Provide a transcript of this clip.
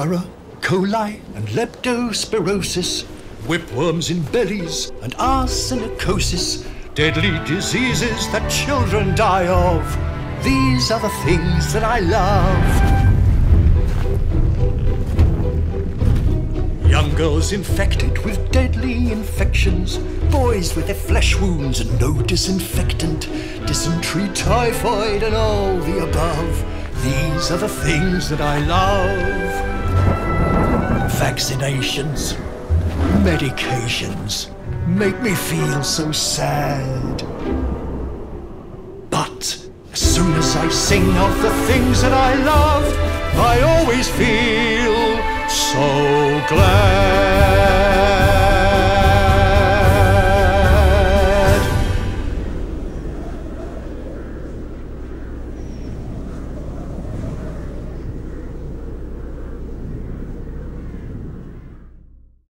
cholera, coli and leptospirosis, whipworms in bellies and arsenicosis, deadly diseases that children die of. These are the things that I love. Young girls infected with deadly infections, boys with their flesh wounds and no disinfectant, dysentery, typhoid and all the above. These are the things that I love. Vaccinations, medications, make me feel so sad. But as soon as I sing of the things that I love, I always feel so glad.